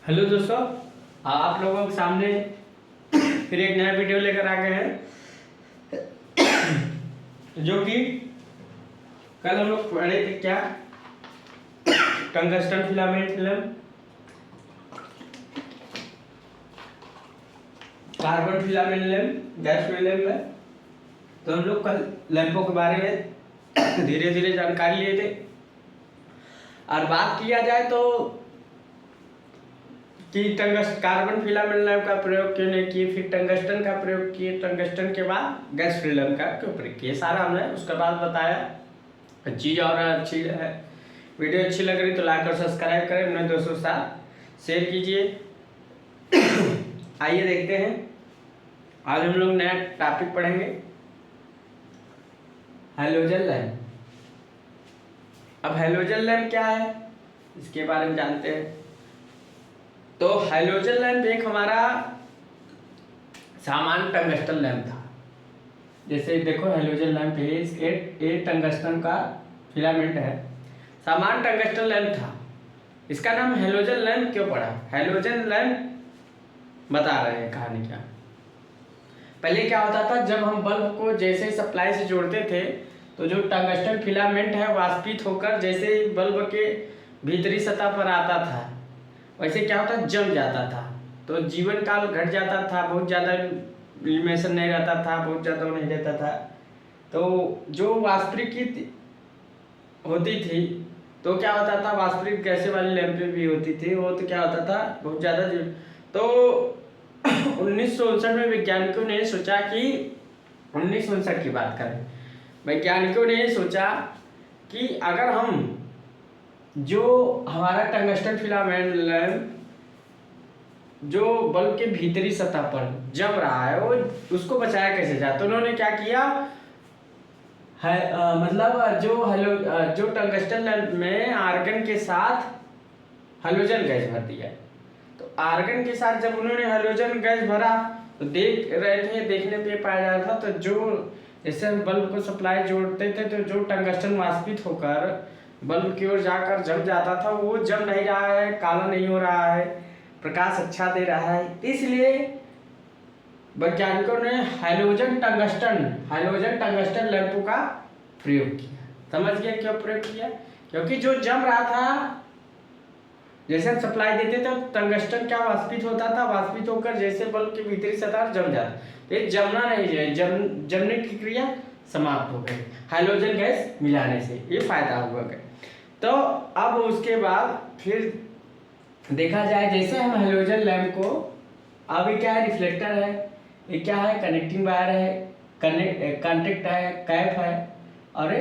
Hello दोस्तों, आप लोगों के सामने फिर एक नया वीडियो लेकर आ गए हैं जो कि कल हम लोग पढ़े थे क्या, tungsten filament lamp, carbon filament lamp, gas lamp है। तो हम लोग कल लैंपों के बारे में धीरे धीरे जानकारी लिए थे। और बात किया जाए तो कि कार्बन फिलामेंट लैंप का प्रयोग क्यों नहीं किए, फिर टंगस्टन का प्रयोग किए, टंगस्टन के बाद गैस लैंप का क्यों प्रयोग किए, सारा हमने उसके बाद बताया। चीज़ और अच्छी है, वीडियो अच्छी लग रही तो लाइक और सब्सक्राइब करें, अपने दोस्तों के साथ शेयर कीजिए। आइए देखते हैं, आज हम लोग नया टॉपिक पढ़ेंगे, हैलोजन लैंप। अब हैलोजन लैंप क्या है इसके बारे में जानते हैं। तो हैलोजन लैंप एक हमारा सामान्य टंगस्टन लैंप था। जैसे देखो हैलोजन लैंप ये टंगस्टन का फिलामेंट है, सामान्य टंगस्टन लैंप था। इसका नाम हैलोजन लैंप क्यों पड़ा? हैलोजन लैंप बता रहे हैं कहानी क्या। पहले क्या होता था, जब हम बल्ब को जैसे सप्लाई से जोड़ते थे तो जो टंगस्टन फिलामेंट है वाष्पित होकर जैसे ही बल्ब के भीतरी सतह पर आता था वैसे क्या होता, जम जाता था। तो जीवन काल घट जाता था, बहुत ज़्यादा इल्यूमिनेशन नहीं रहता था, बहुत ज़्यादा नहीं रहता था। तो जो वाष्पीकृत होती थी तो क्या होता था, वाष्पीकृत गैसें वाली लैंपें भी होती थी, वो तो क्या होता था बहुत ज़्यादा। तो 1959 में वैज्ञानिकों ने सोचा कि 1959 की बात करें, वैज्ञानिकों ने सोचा कि अगर हम जो हमारा टंगस्टन फिलामेंट लैंप जो बल्ब के भीतरी सतह पर जम रहा है वो उसको बचाया कैसे जाए। तो उन्होंने क्या किया है, मतलब जो टंगस्टन लैंप में आर्गन के साथ हैलोजन गैस भर दिया। तो आर्गन के साथ जब उन्होंने हैलोजन गैस भरा तो देख रहे थे, देखने पे पाया जा रहा था, तो जो जैसे हम बल्ब को सप्लाई जोड़ते थे तो जो टंगस्टन वाष्पित होकर बल्ब की ओर जाकर जम जाता था वो जम नहीं रहा है, काला नहीं हो रहा है, प्रकाश अच्छा दे रहा है। इसलिए वैज्ञानिकों ने हैलोजन टंगस्टन लैंपों का प्रयोग किया। समझ गए क्यों प्रयोग किया? क्योंकि जो जम रहा था, जैसे हम सप्लाई देते थे तो टंगस्टन क्या वाष्पित होता था, वाष्पित होकर जैसे बल्ब की भीतरी सतह जम जाता, तो ये जमना नहीं है, जमने की क्रिया समाप्त हो गई हैलोजन गैस मिलाने से, ये फायदा हुआ गया। तो अब उसके बाद फिर देखा जाए, जैसे हम हैलोजन लैंप को, अब ये क्या है, रिफ्लेक्टर है, ये क्या है, कनेक्टिंग वायर है, कॉन्टेक्ट है, कैप है, और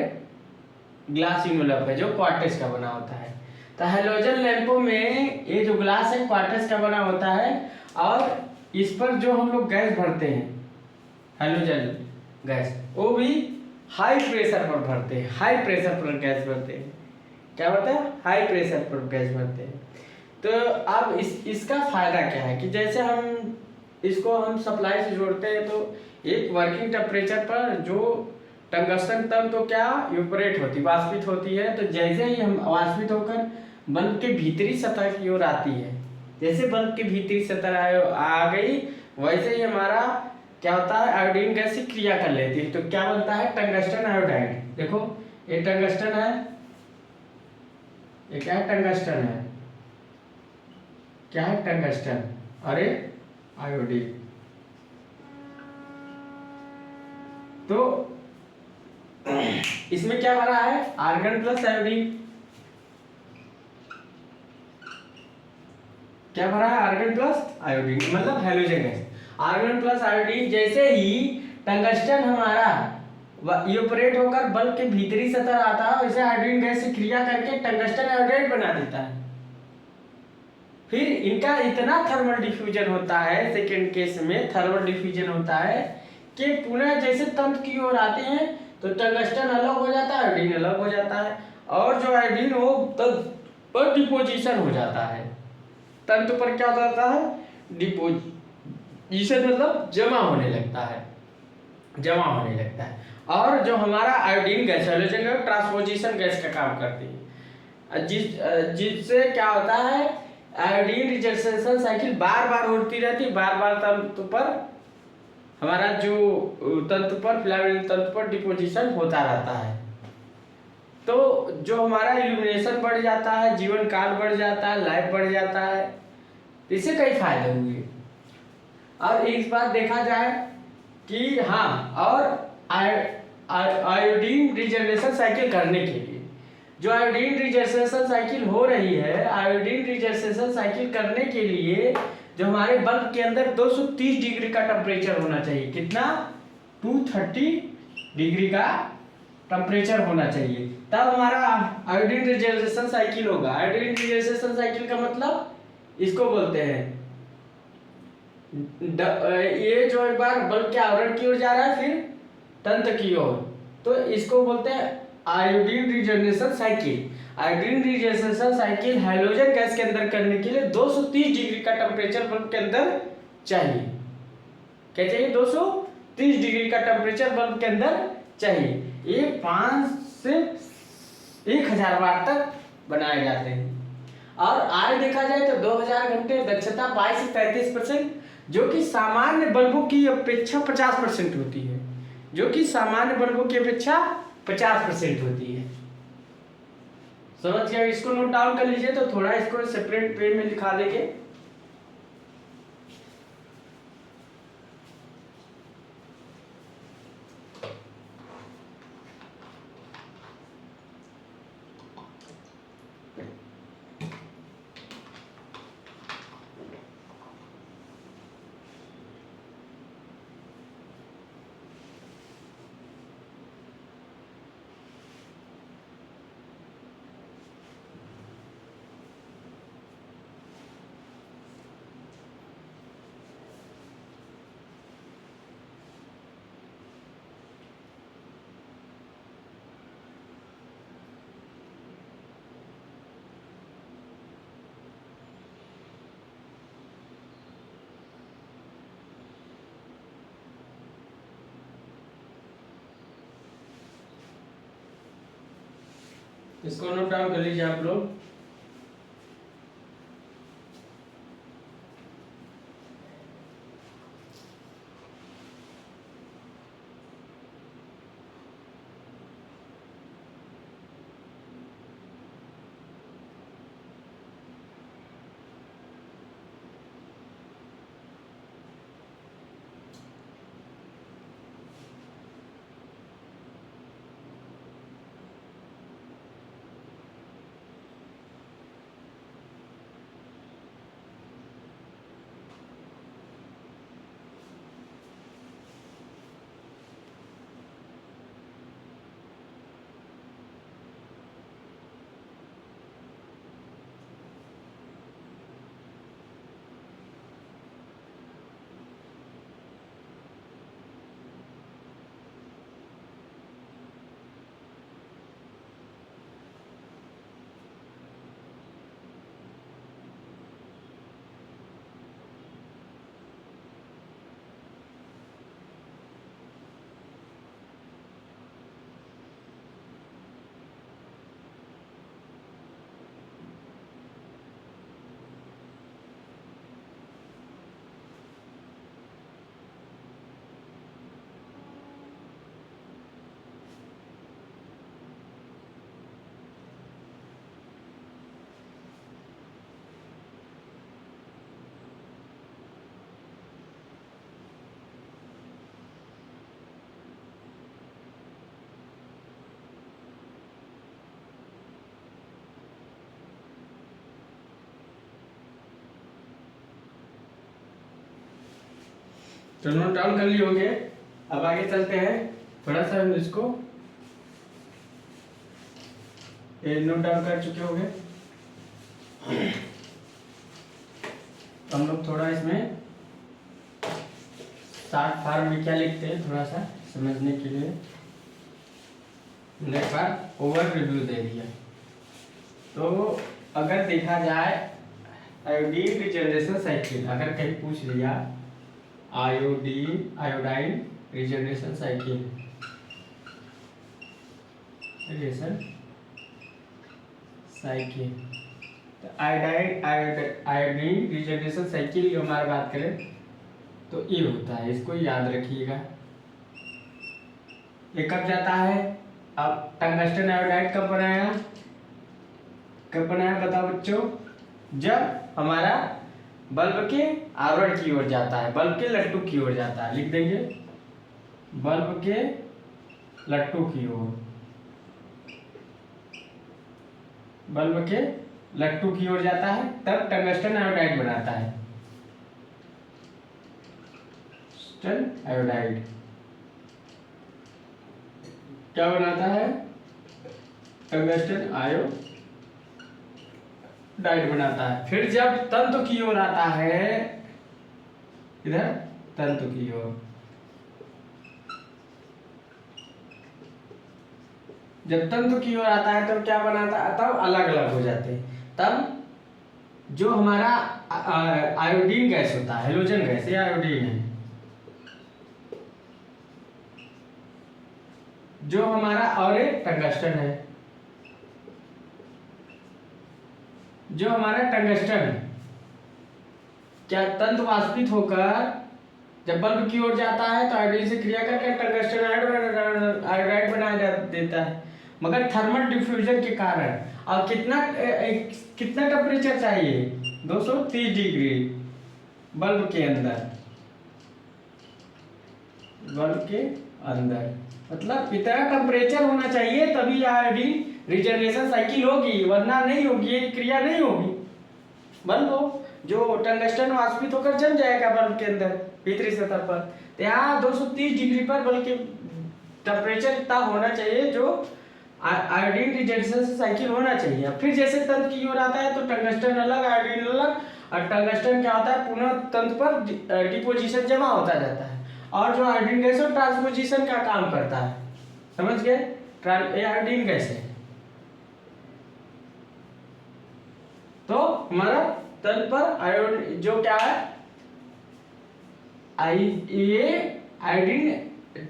ग्लास इनवलप है जो क्वार्ट्ज का बना होता है। तो हैलोजन लैंपों में ये जो ग्लास है क्वार्ट्ज का बना होता है, और इस पर जो हम लोग गैस भरते हैं हैलोजन गैस, वो भी हाई प्रेशर पर भरते हैं, हाई प्रेशर पर गैस भरते हैं। क्या होता है, हाई प्रेशर पर गैस भरते हैं। तो अब इसका फायदा क्या है कि जैसे हम इसको हम सप्लाई से जोड़ते हैं तो एक वर्किंग टेम्परेचर पर जो टंगस्टन तब तो क्या इवेपोरेट होती, वाष्पित होती है। तो जैसे ही हम वाष्पित होकर बल्ब के भीतरी सतह की ओर आती है, जैसे बल्ब की भीतरी सतह आ गई वैसे ही हमारा क्या होता है, आयोडीन गैस की क्रिया कर लेती है। तो क्या बनता है, टंगस्टन आयोडाइड। देखो ये टंगस्टन है, ये क्या है, टंगस्टन है, क्या है, टंगस्टन, अरे आयोडीन। तो इसमें क्या भरा है, आर्गन प्लस आयोडीन। क्या भरा है, आर्गन प्लस आयोडीन, मतलब halogen gas. Argon plus iodine, जैसे ही टंगस्टन हमारा इवेपोरेट होकर बल्ब के भीतरी सतह आता है वैसे आयोडीन गैस से क्रिया करके टंगस्टन आयोडाइड बना देता है। फिर इनका इतना थर्मल डिफ्यूजन होता है, सेकेंड केस में थर्मल डिफ्यूजन होता है कि पुनः जैसे तंत्र की ओर आते हैं तो टंगस्टन अलग हो जाता है, आयोडीन अलग हो जाता है, और जो आयोडीन वो पर डिपोजिशन हो जाता है। तंत्र पर क्या होता है, डिपोजिशन, मतलब जमा होने लगता है, जमा होने लगता है। और जो हमारा iodine gas halogen transposition gas का काम करती है, जिससे क्या होता है, आयोडीन रिजनरेशन साइकिल बार बार होती रहती, बार बार तंतु पर हमारा जो तंतु पर फिलामेंट तंतु पर डिपोजिशन होता रहता है। तो जो हमारा इल्यूमिनेशन बढ़ जाता है, जीवन काल बढ़ जाता है, लाइफ बढ़ जाता है, इससे कई फायदे हुए। और इस बात देखा जाए कि हाँ, और आयोडीन रिजनरेशन साइकिल करने के लिए जो आयोडीन रिजनरेशन साइकिल हो रही है, आयोडीन रिजनरेशन साइकिल करने के लिए जो हमारे बल्ब के अंदर 230 डिग्री का टेम्परेचर होना चाहिए। कितना? 230 डिग्री का टेम्परेचर होना चाहिए, तब हमारा आयोडीन रिजनरेशन साइकिल होगा। आयोडीन रिजनरेशन साइकिल का मतलब इसको बोलते हैं ये जो एक बार बल्ब के आवरण की ओर जा रहा है, फिर तंत्र की ओर, तो इसको बोलते हैं iodine regeneration cycle. Iodine regeneration cycle hydrogen gas के अंदर करने के लिए 230 डिग्री का टेम्परेचर बल्ब के अंदर चाहिए। क्या चाहिए? 230 डिग्री का टेम्परेचर बल्ब के अंदर चाहिए। ये 5 से 1000 वाट तक बनाए जाते हैं। और आज देखा जाए तो 2000 घंटे, दक्षता 22 से 33%, जो कि सामान्य बल्बों की अपेक्षा 50% होती है, जो कि सामान्य बल्बों की अपेक्षा 50% होती है। समझ गए? इसको नोट डाउन कर लीजिए, तो थोड़ा इसको सेपरेट वे में लिखा देंगे। इसको नोट डाउन कर लीजिए आप लोग। तो नोट डाउन कर लिए होंगे। अब आगे चलते हैं, थोड़ा सा इसको नोट डाउन कर चुके होंगे। हम लोग थोड़ा इसमें शॉर्ट फॉर्म में क्या लिखते हैं, थोड़ा सा समझने के लिए एक बार ओवर रिव्यू दे दिया। तो अगर देखा जाए आयोडीन रिजनरेशन साइकिल, अगर कहीं पूछ लिया iodine regeneration cycle, iodide iodine regeneration cycle की हमारी बात करें तो ये होता है, इसको याद रखिएगा। ये कब जाता है? अब टंगस्टन आयोडाइड कब बनाया, कब बनाया बताओ बच्चों? जब हमारा बल्ब के आवरण की ओर जाता है, बल्ब के लट्टू की ओर जाता है, लिख देंगे बल्ब के लट्टू की ओर, बल्ब के लट्टू की ओर जाता है तब टंगस्टन आयोडाइड बनाता है। टंगस्टन आयोडाइड क्या बनाता है? टंगस्टन आयोडाइड बनाता है। फिर जब तंतु की ओर आता है, इधर तंतु की ओर, जब तंतु की ओर आता है तब क्या बनाता है? तब अलग अलग हो जाते हैं। तब जो हमारा आयोडीन गैस होता है, हेलोजन गैस, ये आयोडीन है, जो हमारा, और एक टंगस्टन है, जो हमारा टंगस्टन क्या तंतु वाष्पित होकर जब बल्ब की ओर जाता है तो आयोडीन से क्रिया करके टंगस्टन आयोडाइड बनाया देता है। मगर थर्मल डिफ्यूजन के कारण, और कितना टेम्परेचर चाहिए? 230 डिग्री बल्ब के अंदर, बल्ब के अंदर मतलब इतना टेम्परेचर होना चाहिए तभी आयोडीन रिजनरेशन साइकिल होगी, वरना नहीं होगी, ये क्रिया नहीं होगी। बल्ब हो जो टंगस्टन वाष्पित होकर जम जाएगा बल्ब के अंदर भीतरी सतह पर, तो यहाँ 230 डिग्री पर बल्ब के टेम्परेचर इतना होना चाहिए जो आयोडीन रिजनरेशन साइकिल होना चाहिए। फिर जैसे तंत्र की ओर आता है तो टंगस्टन अलग, आयोडीन अलग, और टंगस्टन क्या होता है? पुनः तंत्र पर डिपोजिशन जमा होता जाता है, और जो आयोडीन गैस है ट्रांसपोजिशन का काम करता है। समझ गए? आयोडीन गैस है तो हमारा तंत्र पर आयोडीन जो क्या है, ये आयोडीन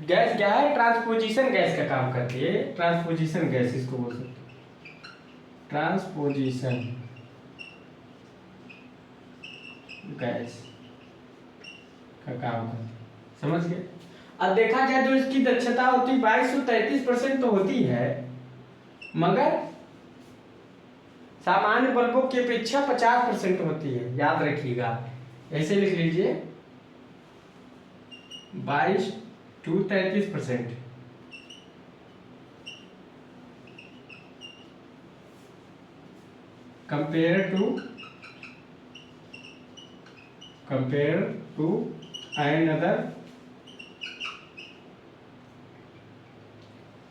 गैस क्या है? ट्रांसपोजिशन गैस का काम करती है। ट्रांसपोजिशन गैस इसको बोल सकते हैं, ट्रांसपोजिशन गैस का काम करती है। समझ गए? अब देखा जाए तो इसकी दक्षता होती 2233% तो होती है, मगर सामान्य बल्बों की अपेक्षा 50% होती है, याद रखिएगा। ऐसे लिख लीजिए 22 to 33% compare to and other,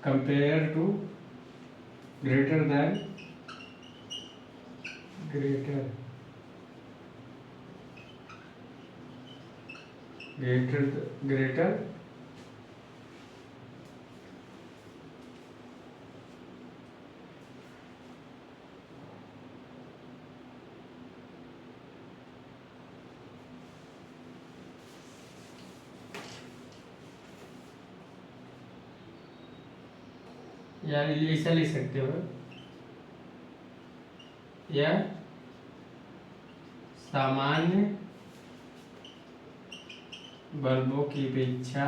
compare to greater than greater या ऐसा लिख सकते हो, या सामान्य बल्बों की अपेक्षा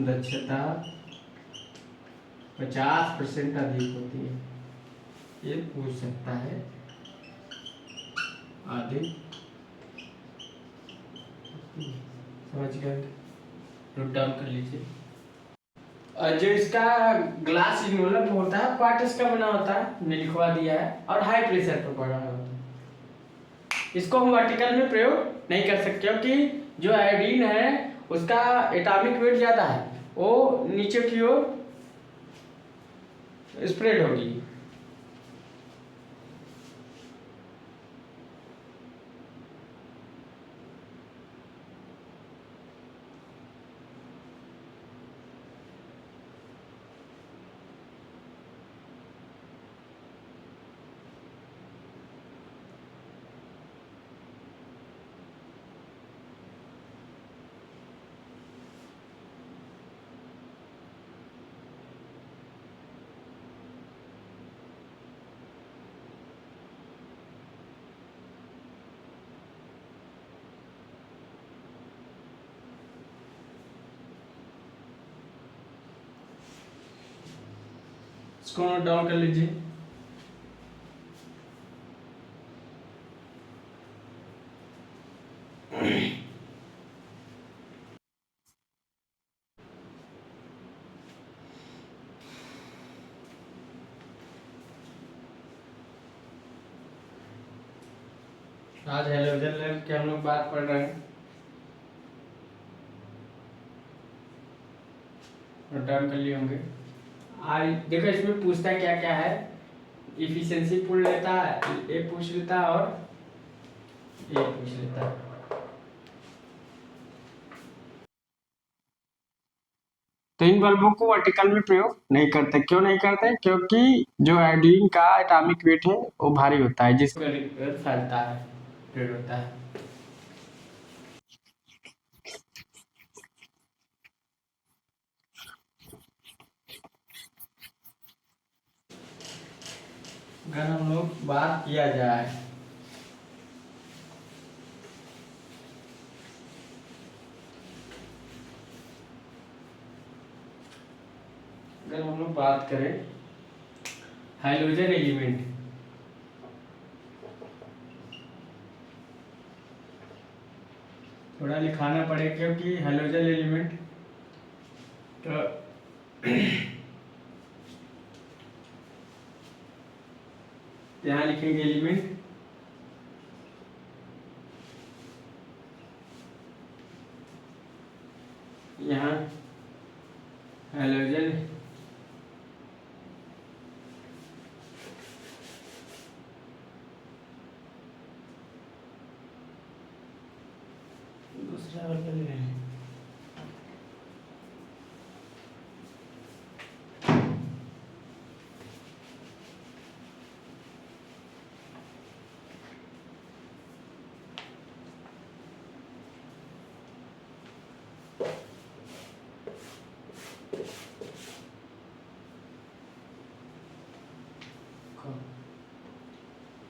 दक्षता 50% अधिक होती है। ये पूछ सकता है अधिक, समझ गए? नोट डाउन कर लीजिए। और जो इसका ग्लास इन्वॉल्व होता है पार्ट इसका बना होता है, हमने लिखवा दिया है, और हाई प्रेशर पर बना होता है। इसको हम वर्टिकल में प्रयोग नहीं कर सकते क्योंकि जो आयोडीन है उसका एटॉमिक वेट ज़्यादा है, वो नीचे की ओर स्प्रेड होगी। इसको नोट डाउन कर लीजिए। आज हेलोजन लैंप की हम लोग बात पढ़ रहे हैं, नोट डाउन कर लिए होंगे। आज देखो इसमें पूछता है क्या क्या है। इफिशियंसी पूछ लेता है, ये पूछ लेता है और ये पूछ लेता है। तो इन बल्बों को वर्टिकल में प्रयोग नहीं करते। क्यों नहीं करते? क्योंकि जो आयोडीन का एटॉमिक वेट है वो भारी होता है, जिसको फैलता है, स्प्रेड होता है। अगर हम लोग बात किया जाए अगर हम लोग बात करें हाइड्रोजन एलिमेंट, थोड़ा लिखाना पड़ेगा क्योंकि हाइड्रोजन एलिमेंट तो यहाँ लिखेंगे एलिमेंट, यहाँ हाइड्रोजन दूसरा वाला ले रहे हैं।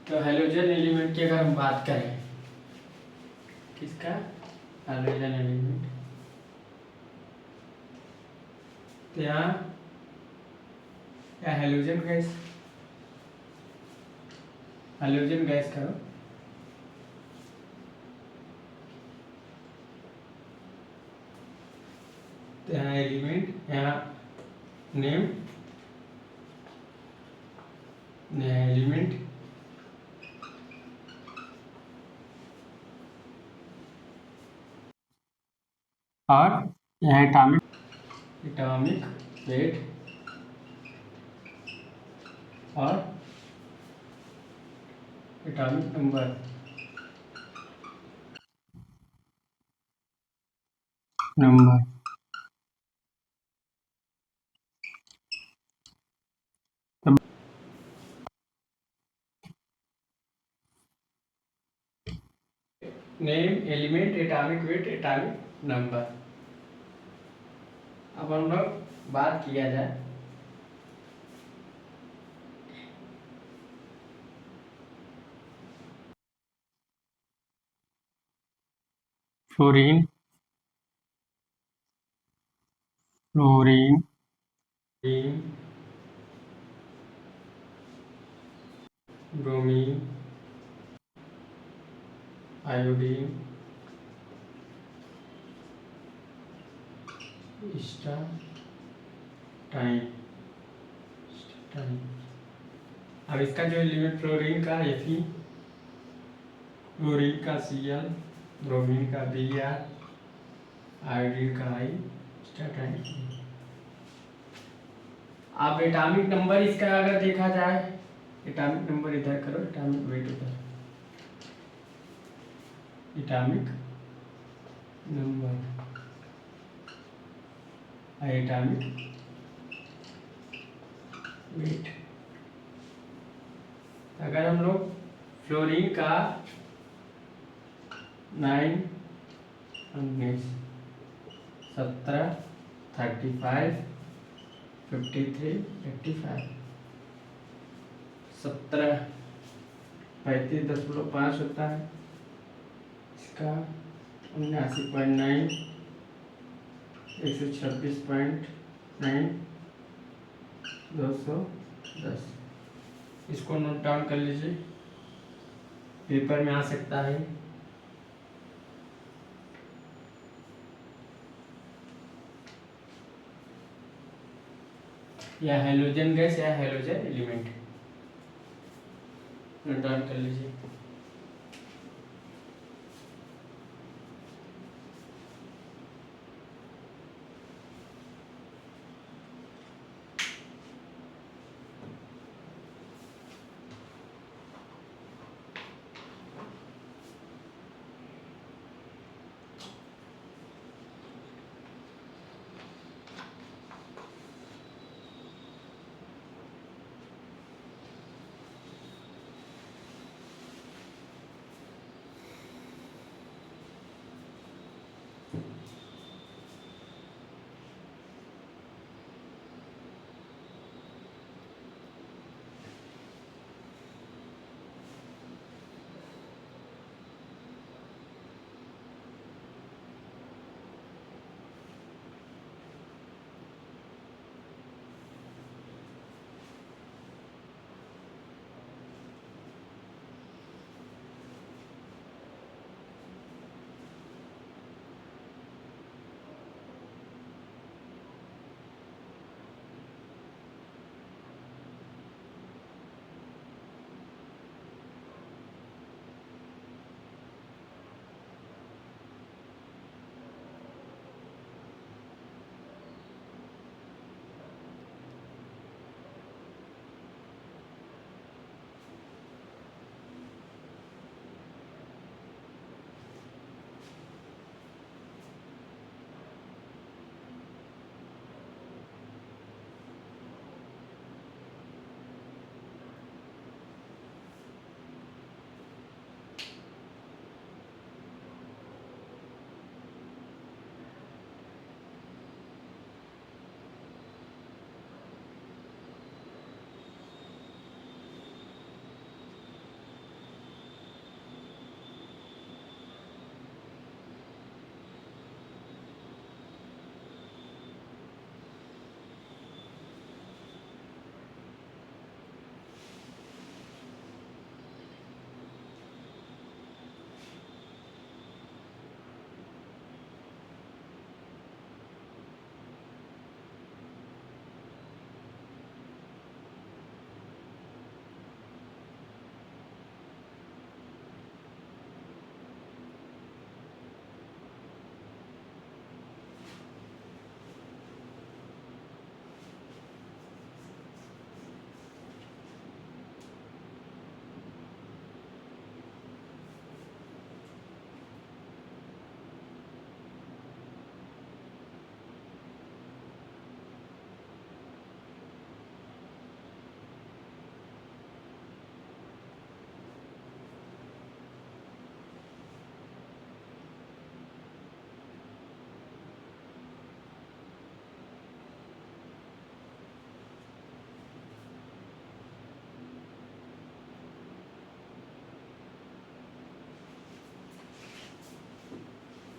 तो हाइड्रोजन एलिमेंट की अगर हम बात करें, किसका? हाइड्रोजन एलिमेंट, तो यहाँ क्या हाइड्रोजन गैस, हाइड्रोजन गैस करो, तो यहाँ एलिमेंट, यहाँ नेम, एलिमेंट, और यह एटॉमिक वेट और atomic number. Name, element, atomic weight, atomic number. अब हम लोग बात किया जाए फ्लोरीन, फ्लोरीन, ब्रोमीन, आयोडीन, स्टाटाइन। अब इसका जो एलिमेंट फ्लोरीन का Fe, क्लोरीन का Cl, ब्रोमीन का Br, आयोडीन का I, स्टाटाइन। अब एटॉमिक नंबर इसका अगर देखा जाए, एटॉमिक नंबर इधर करो, एटॉमिक वेट इधर, एटॉमिक नंबर, एटॉमिक वेट। अगर हम लोग फ्लोरीन का 9, 17, 35, 53, 85, 17, 35.5 होता है इसका, 79.9, 126.9, 200, 10। इसको नोट डाउन कर लीजिए, पेपर में आ सकता है। या हेलोजन गैस या हेलोजन एलिमेंट, नोट डाउन कर लीजिए।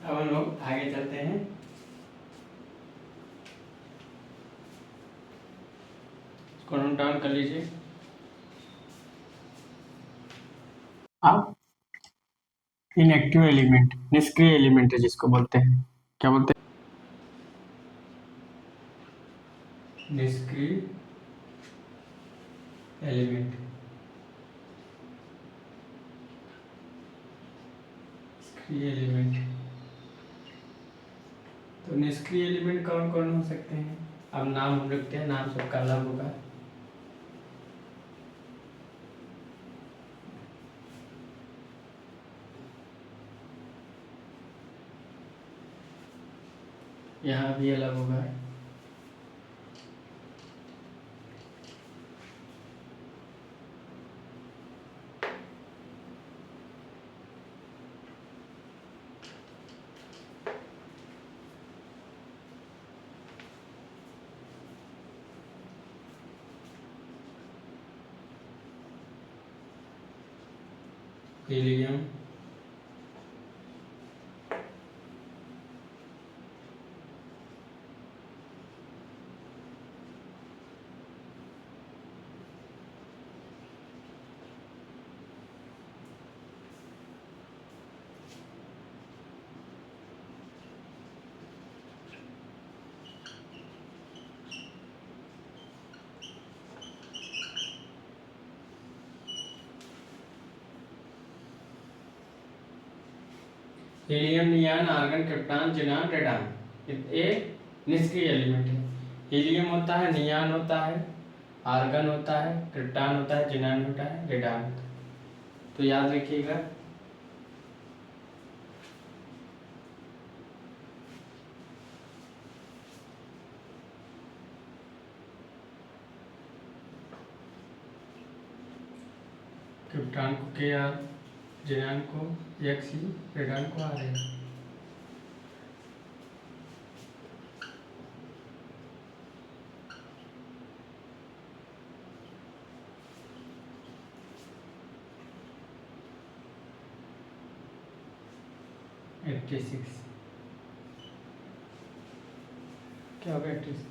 अब हम लोग आगे चलते हैं। इसको नोट डाउन कर लीजिए। अब इनएक्टिव एलिमेंट, निष्क्रिय एलिमेंट है जिसको बोलते हैं, क्या बोलते हैं? निष्क्रिय एलिमेंट। निष्क्रिय एलिमेंट, तो निष्क्रिय एलिमेंट कौन कौन हो सकते हैं? अब नाम हम लिखते हैं, नाम सबका अलग होगा। यहाँ भी अलग होगा। Helium, helium, neon, argon, krypton, xenon, radon. ये निष्क्रिय एलिमेंट है। हीलियम होता है, नियान होता है, आर्गन होता है, क्रिप्टॉन होता है, ज़ीनान होता है, रेडान होता है। तो याद रखिएगा। क्रिप्टॉन को Kr, ज़ीनान को Xe, रेडान को Ra। क्या होगा 86?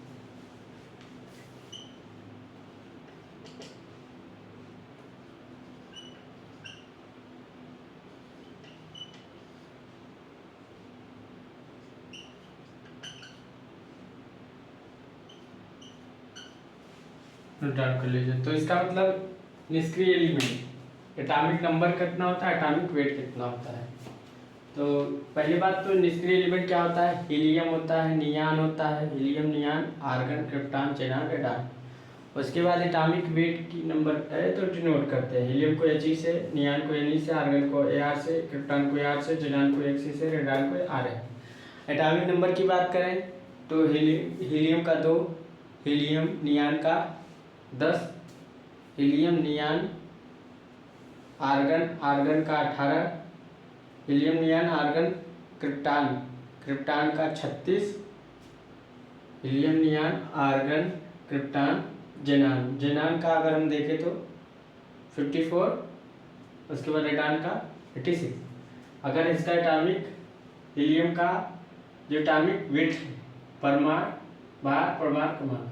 नोट डाउन कर लीजिए। तो इसका मतलब निष्क्रिय एलिमेंट एटॉमिक नंबर कितना होता है, एटॉमिक वेट कितना होता है। तो पहली बात तो निष्क्रिय एलिमेंट क्या होता है, हीलियम होता है, नियान होता है, helium, neon, argon, krypton, xenon, radon. उसके बाद एटॉमिक वेट की नंबर है तो डिनोट करते हैं। हीलियम को He से, नियान को Ne से, आर्गन को Ar से, क्रिप्टॉन को Ar से, ज़ीनान को Xe से, रेडान को Ra। एटॉमिक नंबर की बात करें तो हीलियम का 2, हीलियम नियान का 10, हीलियम नियान आर्गन का 18, हीलियम नियान आर्गन क्रिप्टॉन का 36, helium neon argon krypton xenon का अगर हम देखें तो 54, उसके बाद रेडान का 86। अगर इसका एटॉमिक हीलियम का जो एटॉमिक वेट है, परमाणु भार परमाणु क्रमांक,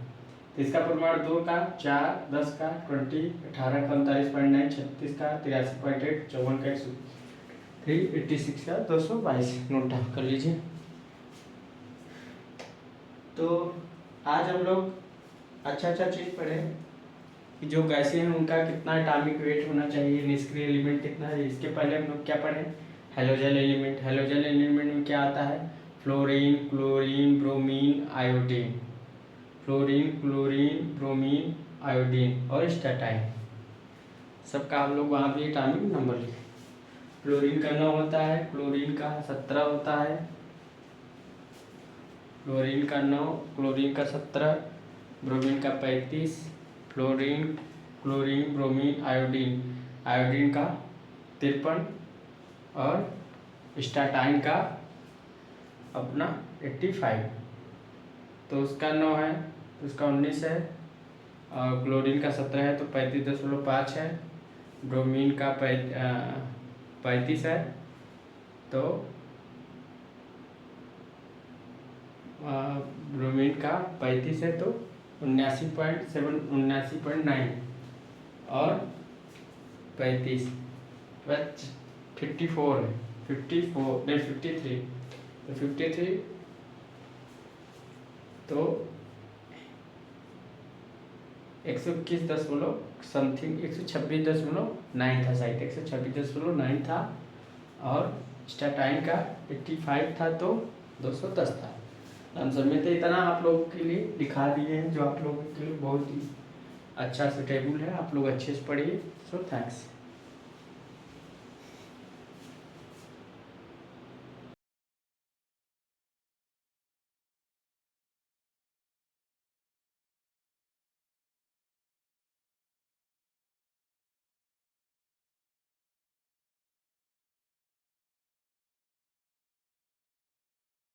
तो इसका परमाणु 2 का, 4, 10 का, 20, 18 का 39.9, 36 का 83.8, 54 का 386 का 222। नोट डाउन कर लीजिए। तो आज हम लोग अच्छा चीज़ पढ़े कि जो गैसें हैं उनका कितना एटॉमिक वेट होना चाहिए, निष्क्रिय एलिमेंट कितना है। इसके पहले हम लोग क्या पढ़े, हेलोजन एलिमेंट। हेलोजन एलिमेंट में क्या आता है, fluorine, chlorine, bromine, iodine, fluorine, chlorine, bromine, iodine और स्टैटाइन। सबका हम लोग वहाँ भी एटॉमिक नंबर लिखे। क्लोरीन का 9 होता है, क्लोरीन का 17 होता है, क्लोरीन का 9, क्लोरीन का 17, ब्रोमीन का 35, फ्लोरीन, क्लोरीन, ब्रोमीन, आयोडीन का 53 और स्टैटाइन का अपना 85। तो उसका 9 है तो उसका 19 है, और क्लोरीन का 17 है तो 35.5 है, ब्रोमीन का 35 है तो ब्रोमीन का 35 है तो 79.9 और 35 54 है, 54 नहीं 53, तो 53 तो 121 समथिंग 126.9 था, शायद 126.9 था, और स्टैटाइन का 85 था तो 210 था। आंसर में तो इतना आप लोगों के लिए दिखा दिए हैं जो आप लोगों के लिए बहुत ही अच्छा सुटेबल है। आप लोग अच्छे से पढ़िए। So thanks.